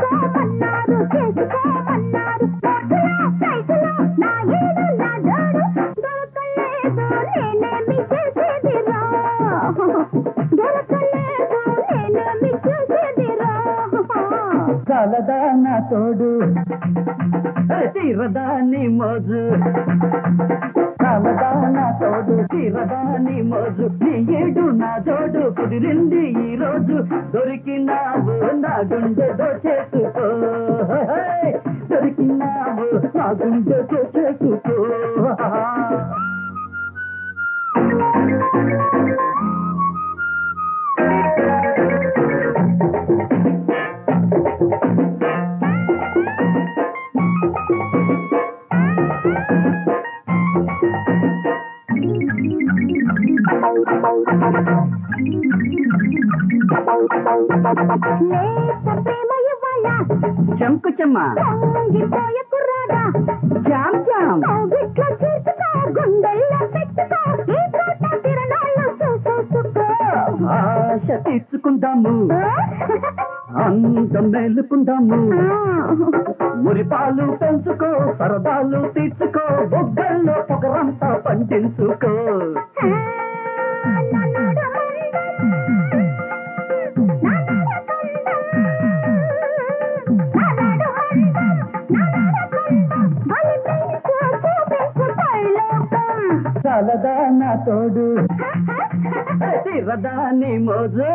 చేసుకోమన్నారు చేసుకోమన్నారు సైజులో నా ఏడు నా జోడు దొరకలేదు నేనేమి చేసేదిరా దొరకలేదు నేనేమి చేసేదిరా చాలదా నా తోడు తీరదా నీ మోజు చాలదా నా తోడు తీరదా నీ మోజు నీ ఏడు నా జోడు కుదిరింది ఈ రోజు దొరికినావు నా గుండె దోచేసుకో దొరికినావు నా గుండె దోచేసుకో చెంకు చెమ్మ పొంగిపోయే కుర్రాడా జామ్ జామ్ గిట్ల చేర్చుకో గుండెల్లో పెట్టుకో ఈ పూట తిరణాళ్ళు చూసుకో ఆశ తీర్చుకుందాము అందం మేలుకుందాము మురిపాలు పెంచుకో సరదాలు తీర్చుకో బొగ్గల్లో పొగరంతా పండించుకో చాలదా నా తోడు తీరదా నీ మోజు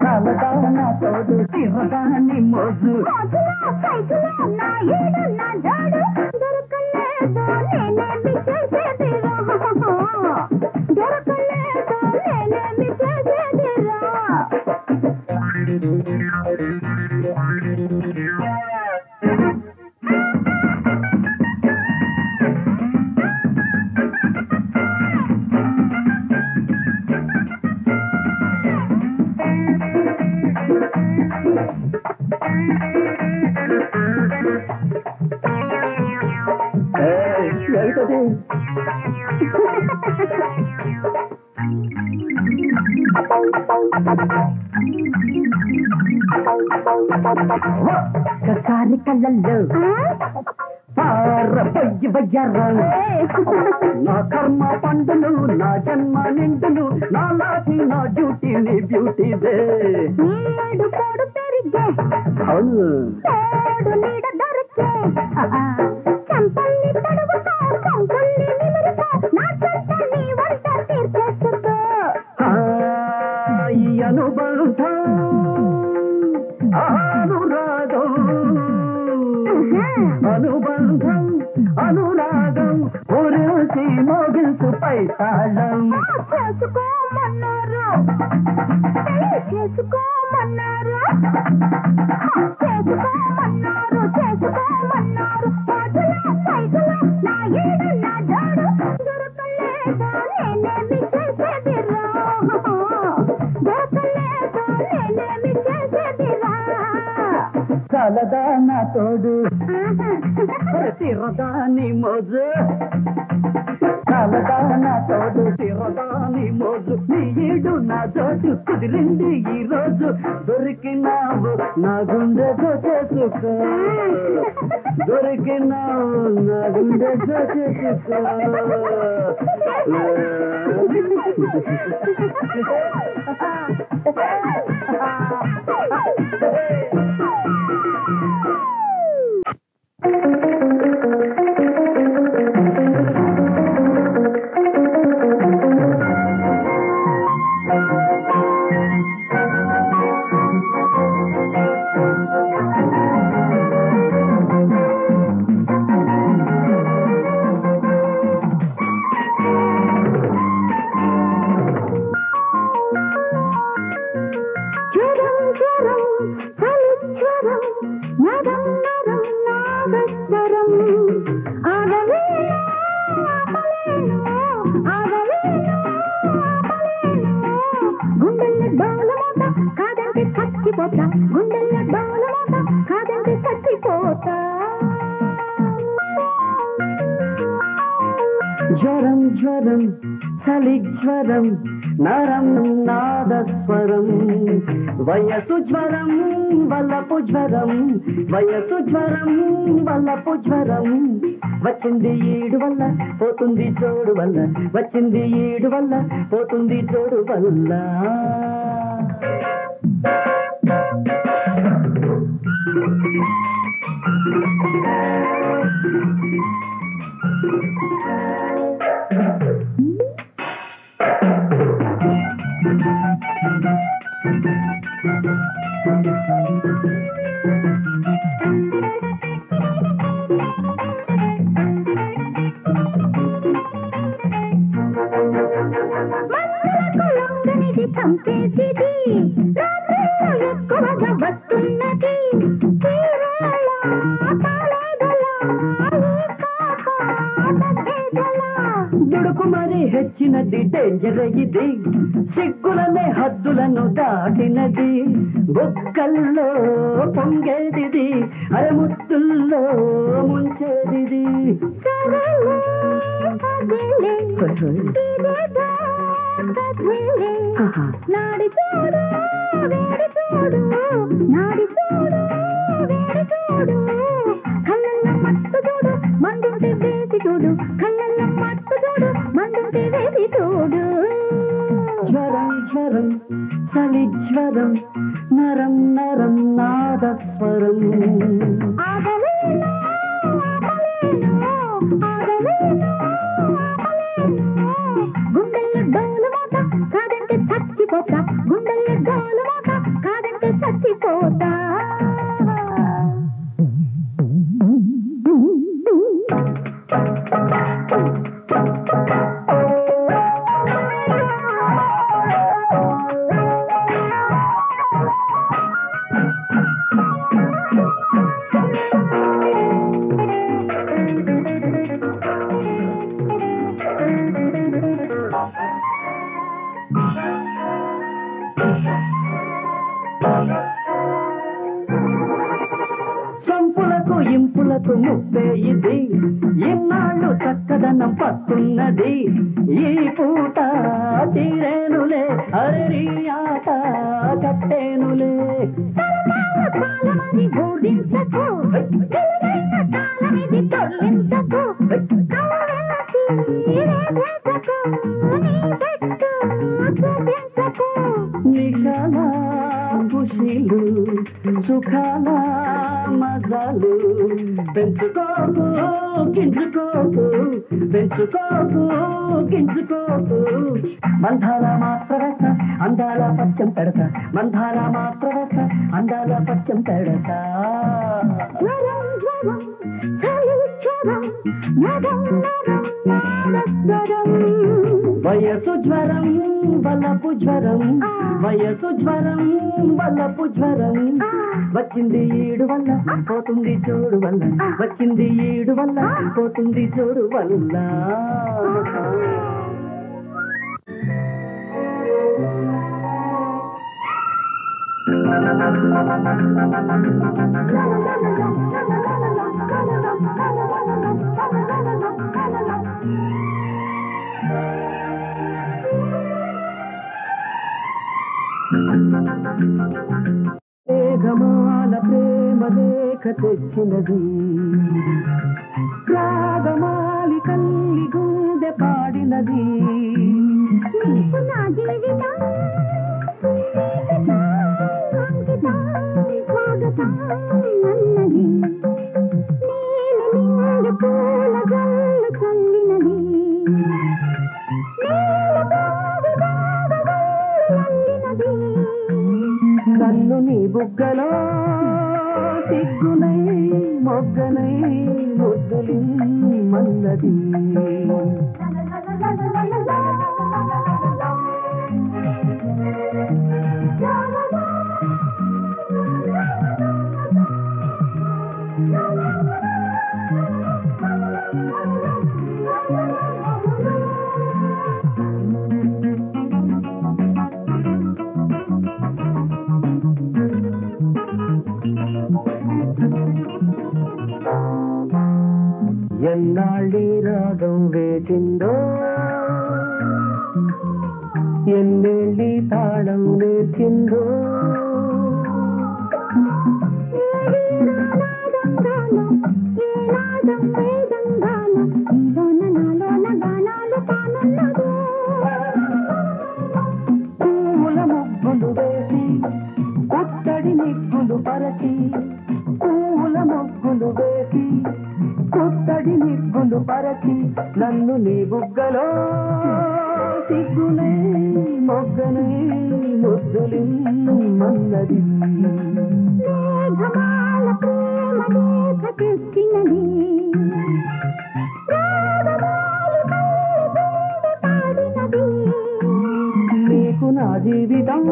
చాలదా నా తోడు తీరదా నీ మోజు నా ఏడు నా జోడు దొరకలేదు నేనేమి చేసేదిరా దొరకలేదు నేనేమి చేసేదిరా ఏమిటది ఒక్కసారి కళ్ళల్లో పారబోయి వయ్యారా నా కర్మ పండును నా జన్మ నిండును నా లాఠీ నా డ్యూటీ నీ బ్యూటీదే నీడు పోడు పెరిగే అవును పోడు నీడ దొరికే చంపల్ని తడువుకో కొంకుల్ని నిమురుకో నా చెత్త నీ వంట తీర్చేసుకో ఈ అనుబంధం అనురాగం అనుబంధం అనురాగం ఉరుసి మోగిల్సు పైతాళం చేసుకోమన్నారు చేసుకోమన్నారు చేసుకోమన్నారు చేసుకోమన్నారు సైజులో నా ఏడు నా జోడు దొరకలేదు నేనేమి చేసేదిరా దొరకలేదు నేనేమి చేసేదిరా చాలదా నా తోడు తీరదా నీ మోజు చాలదా నా తోడు తీరదా నీ మోజు నీ ఏడు నా జోడు కుదిరింది ఈ రోజు దొరికినావు నా గుండె దోచేసుకో దొరికినావు నా గుండె దోచేసుకో గుండెల్లో డోలమోత కాదంటే చచ్చిపోతా జ్వరం జ్వరం చలి జ్వరం నరం నాదస్వరం వయసు జ్వరం వల్లపు జ్వరం వయసు జ్వరం వల్లపు జ్వరం వచ్చింది ఈడు వల్ల పోతుంది చోడు వల్ల వచ్చింది ఈడు వల్ల పోతుంది చోడు వల్ల చంపేసిది రాత్రిలో ఎక్కువగా వస్తున్నది దుడుకు మరి హెచ్చినది డేంజర్ ఇది సిగ్గులనే హద్దులను దాటినది బొక్కల్లో పొంగేదిది అరముత్తుల్లో ముంచేదిది నాడి చూడు వేడి చూడు నాడి చూడు వేడి చూడు కళ్ళల్లో మత్తు చూడు మందుంటే వేసి చూడు కళ్ళల్లో మత్తు చూడు మందుంటే వేసి చూడు జ్వరం జ్వరం చలి జ్వరం నరం నరం నాదస్వరం ఆగలేను ఆగలేను గుండెల్లో డోలు మోత కాదంటే చచ్చిపోతా గుండెల్లో డోలు మోత కాదంటే చచ్చిపోతా చంపులకు ఇంపులకు ముప్పే ఇది ఇన్నాళ్ళు చక్కదనం పస్తున్నది ఈ పూట తీరేనులే అరే ఆట కట్టేనులే కాలమని బోధించకు తెలివైన కాలమిది తొలగించకు కౌరసి రేపెట్టకు నీ పెట్టు చూపించకు నిషాల ఖుషీలు సుఖాల మజాలు పెంచుకోకు గింజుకోకు పెంచుకోకు గింజుకోకు మంధాల మాత్రవస అందాల పచ్చం పెడతా మంధాల మాత్రవస అందాల పచ్చం పెడతా జ్వరం జ్వరం చలి జ్వరం నగం నగం నాదస్వరం వయసు జ్వరం వల్లపు జ్వరం వయసు జ్వరం వల్లపు జ్వరం వచ్చింది ఈడు వల్ల పోతుంది చోడు వల్ల వచ్చింది ఈడు వల్ల పోతుంది చోడు వల్ల మేఘమాల ప్రేమ లేఖ తెచ్చినది రాగమాలి కల్లి గుండె పాడినది నీకు నా జీవితం అంకితం స్వాగతం అన్నది నీలి నిండు పూల జల్లు చల్లినది నీల బావి బావగల్లు అల్లినది కన్ను నీ బుగ్గలో సిగ్గునై మొగ్గనై ముద్దులి మన్నది ఎన్నాళ్ళీ రాగం వేచిందో ఎన్నేళ్ళీ తాళం నేర్చిందో ముగ్గులు వేసి పుత్తడి నిగ్గులు పరచి నన్ను నీ బుగ్గలో సిగ్గునే మొగ్గనే ముద్దులిమ్మన్నది మేఘమాల ప్రేమ లేఖ తెచ్చినది నీకు నా జీవితం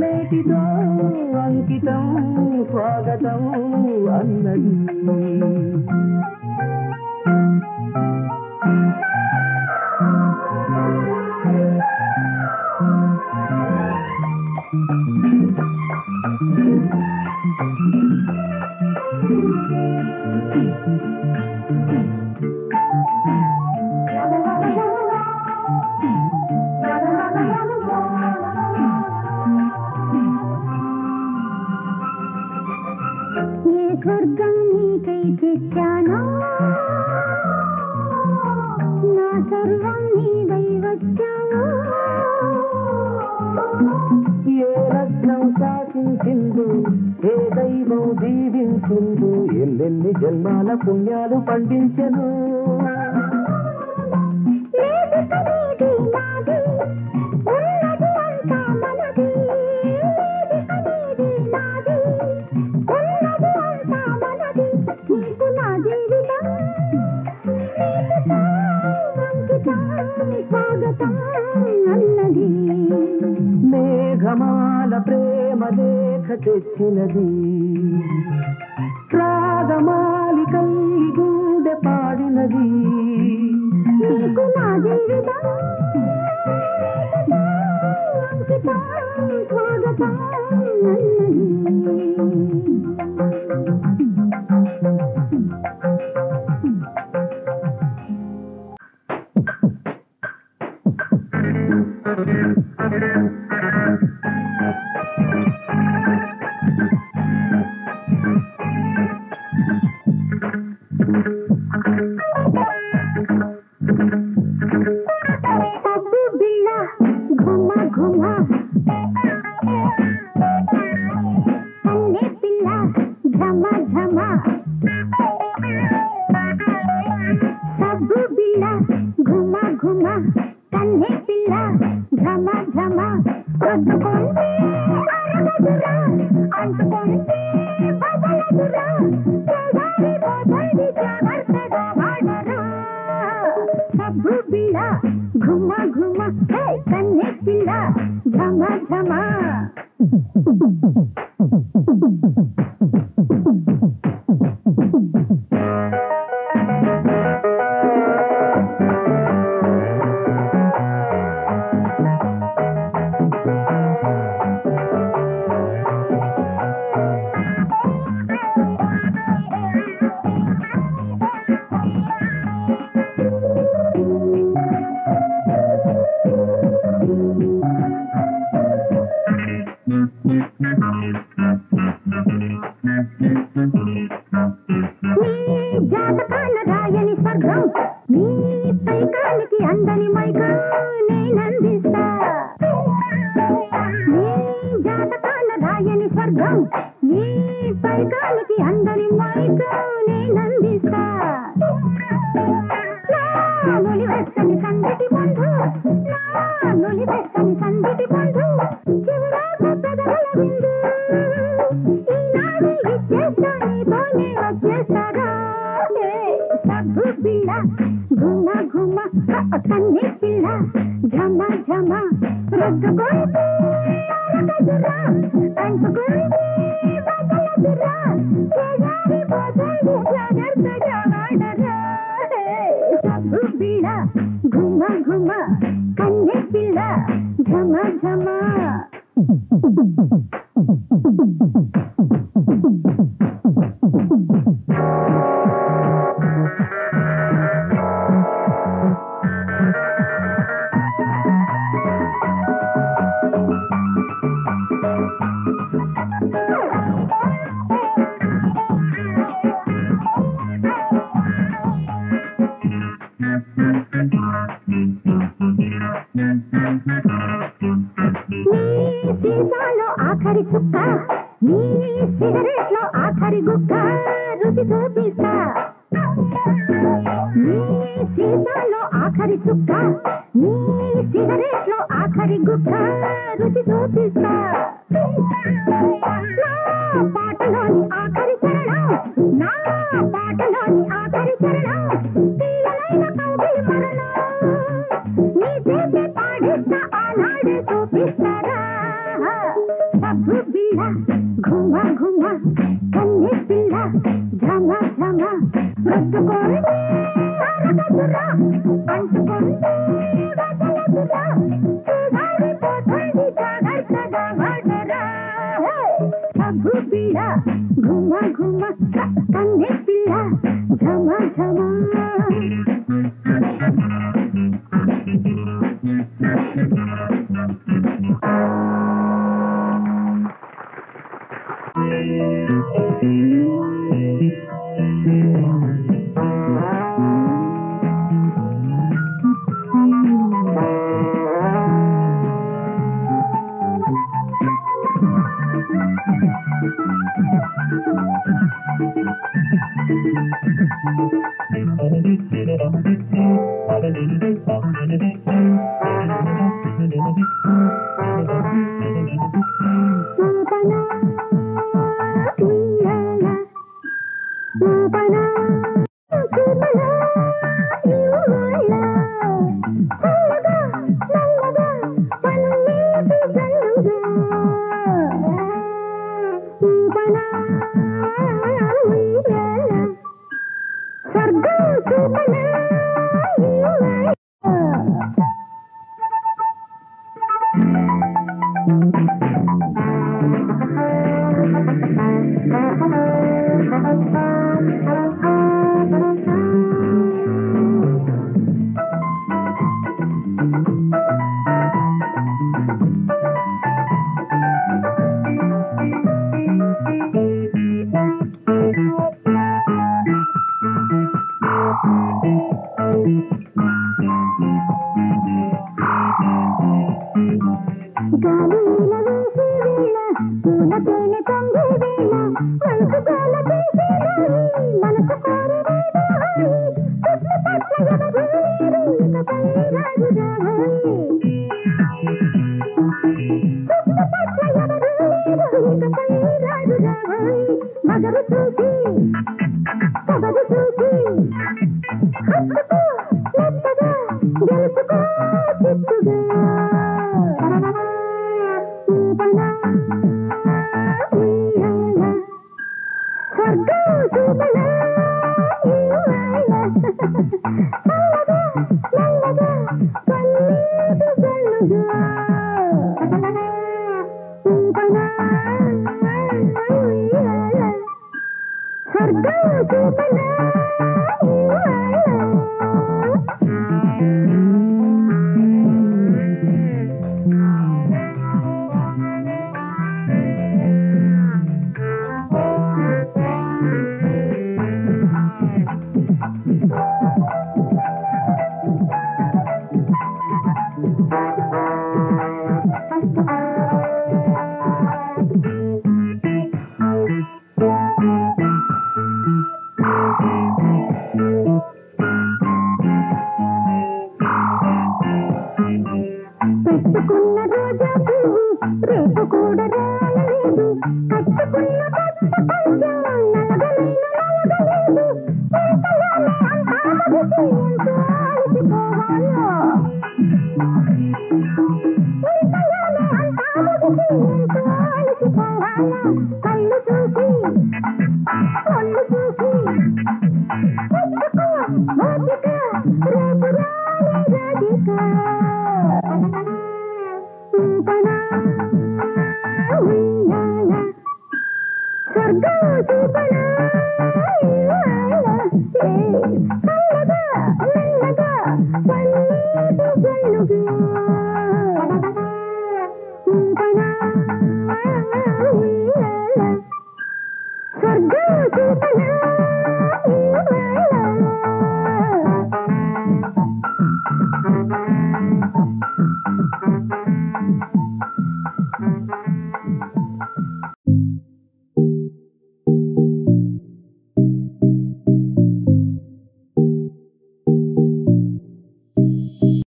నేటితో అంకితం స్వాగతం అన్నది స్వర్గం నీకై తెచ్చానా నా సర్వం నీవై వచ్చావు ఏ రత్నం శాసించిందు ఏ దైవం దీవించిందు ఎన్నెన్ని జన్మాల పుణ్యాలు పండించెను మేఘమాల ప్రేమ లేఖ తెచ్చినది రాగమాలికై గుండె పాడినది నీకు నా జీవితం అంకితం స్వాగతం అన్నది ఆఖరి గుక్క రుచి చూపిస్తా నీ సీసాలో ఆఖరి చుక్క నీ సిగరెట్ లో ఆఖరి గుక్క రుచి చూపిస్తా నా పాటలోని ఆఖరి చరణం నా పాటలోని ఆఖరి చరణం తీయలైన కౌగిలి మరణం నీ చేసే పాడిస్తా ఆనాడే చూపిస్తారా సబ్బు బిళ్ళ ఘుమ ఘుమ కన్నె పిల్ల ఝమ ఝమ రొట్టుకోండి అరగదురా అంటుకోండి వదలదురా చూడాలిపోతుంది జాగ్రత్తగా వాడరా సబ్బు బిళ్ళ ఘుమ ఘుమ కన్నె పిల్ల ఝమ ఝమ Bye.